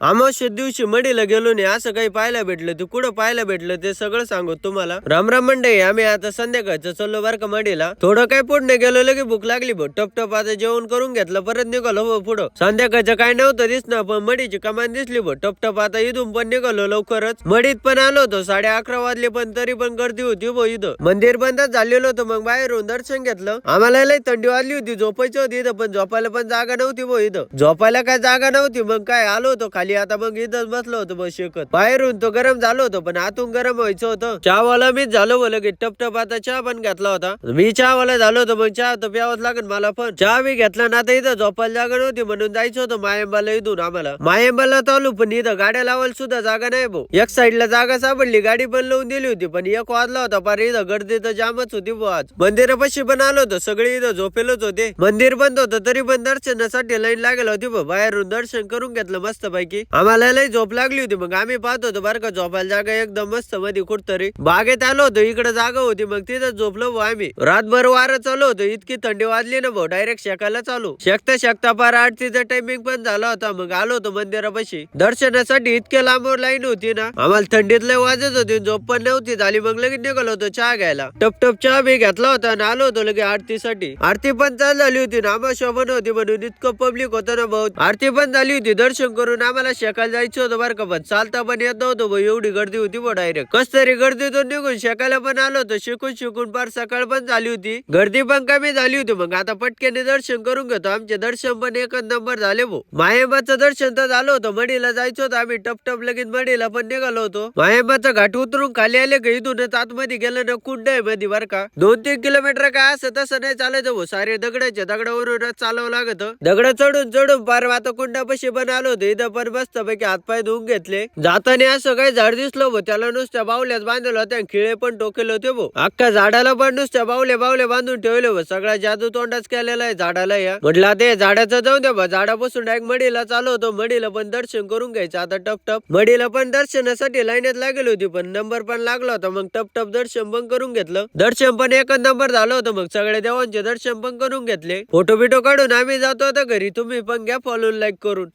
अमावस्या दिवशी मडीला गेलो नाही असं काही पाहायला भेटलं ते कुठं पाहायला भेटलं ते सगळं सांगू तुम्हाला। राम राम मंडळी, आम्ही आता संध्याकाळचं चाललो बरं का मडीला। थोडं काही पुढे गेलो लगे भूक लागली भाऊ, टप टप आता जेवण करून घेतलं परत निघालो भाऊ पुढं। संध्याकाळचं काय नव्हतं दिसणार पण मडीची कमान दिसली भाऊ, टप टप आता इथून पण निघालो लवकरच। मडीत पण आलो होतो 11:30 वाजले पण तरी पण गर्दी होती भाऊ इथं। मंदिर बंदच झालेलं होतं, मग बाहेरून दर्शन घेतलं। आम्हाला लई थंडी वाजली होती, झोपायची होती इथं पण झोपायला पण जागा नव्हती भाऊ इथं। झोपायला काय जागा नव्हती मग काय आलो होतो खाली, आता मग इथंच बसलो होतो बस शकत। बाहेरून तो गरम झालो होतो पण आतून गरम व्हायचं होतं। चहावाला मीच झालो बोल की टप टप आता चहा पण घेतला होता मी, चहावाला झालो होतो मग चहा तर प्यावंच लागेल मला पण। चहा बी घेतला ना, आता इथं झोपायला जागा नव्हती म्हणून जायचं होतं मायंबाला इथून आम्हाला। मायंबाला चालू पण इथं गाड्या लावायला सुद्धा जागा नाही भाऊ। एक साईडला जागा सापडली, गाडी पण लावून दिली होती पण एक वाजला होता पार, इथं गर्दी तर जामच होती भाऊ आज। मंदिरापाशी पण आलो होतो, सगळे इथं झोपेलच होते। मंदिर बंद होतं तरी पण दर्शनासाठी लाईन लागेल होती भाऊ। बाहेरून दर्शन करून घेतलं मस्त पैकी, आम्हाला लई झोप लागली होती मग आम्ही पाहत होतो बरं का झोपायला जागा एकदम मस्त मध्ये कुठतरी बागेत आलो होतो, इकडे जागा होती मग तिथं झोपलो भाऊ आम्ही। रातभर वारं चालू होतं, इतकी थंडी वाजली ना भाऊ डायरेक्ट शेकायला चालू। शेकता शेकता पार आरतीचा टायमिंग पण झाला होता, मग आलो होतो मंदिरापाशी दर्शनासाठी। इतक्या लांबवर लाईन होती ना, आम्हाला थंडीत लय वाजत होती, झोप पण नव्हती झाली। मग लगेच निघालो होतो चहा घ्यायला, टप टप चहा बी घेतला होता आणि आलो होतो लगे आरतीसाठी। आरती पण चालू झाली होती ना, अमावस्या पण होती म्हणून इतकं पब्लिक होतं ना भाऊ। आरती पण झाली होती, दर्शन करून आम्हाला शेकायला जायचं होतं बरं का, पण चालता पण येत नव्हतं भाऊ, एवढी गर्दी होती भाऊ। डायरेक्ट कस तरी गर्दीतून निघून शेकायला पण आलो होतो, शिकून शिकून पार सकाळ पण झाली होती, गर्दी पण कमी झाली होती। मग आता पटक्याने दर्शन करून घेतो, आमचे दर्शन पण एकच नंबर झाले भाऊ। मायंबाचं दर्शन तर झालं होतं, मडीला जायचं होतं आम्ही, टप टप लगेच मडीला पण निघालो होतो। मायंबाचा घाट उतरून खाली आले का इथूनच आतमध्ये गेलं ना कुंड आहे मध्ये बरं का, 2-3 किलोमीटर काय असं तसं नाही चालायचं भाऊ, सारे दगडाच्या दगडावरूनच चालावं लागत। दगड चढून चढून पार आता कुंडापाशी पण आलो होतो, इथं पण मस्त पैकी हातपाय धुवून घेतले। जाताना असं काही झाड दिसलं भाऊ, त्याला नुसत्या बावल्याच बांधलं होत्या, खिळे पण टोकेले होते भाऊ। अख्खा झाडाला पण नुसत्या बावल्या बावल्या बांधून ठेवले भाऊ, सगळा जादू तोंडाच केलेला आहे झाडाला या। म्हटलं ते झाडाचं जाऊन द्या, झाडापासून डायरेक्ट मडीला चालू होतो, मडीला पण दर्शन करून घ्यायचं आता टप टप। मडीला पण दर्शनासाठी लाईनच लागली होती पण नंबर पण लागला होता, मग टप टप दर्शन पण करून घेतलं। दर्शन पण एकच नंबर झालं होतं, मग सगळ्या देवांचे दर्शन पण करून घेतले। फोटो बिटो काढून आम्ही जातो आता घरी, तुम्ही पण घ्या फॉलो लाईक करून।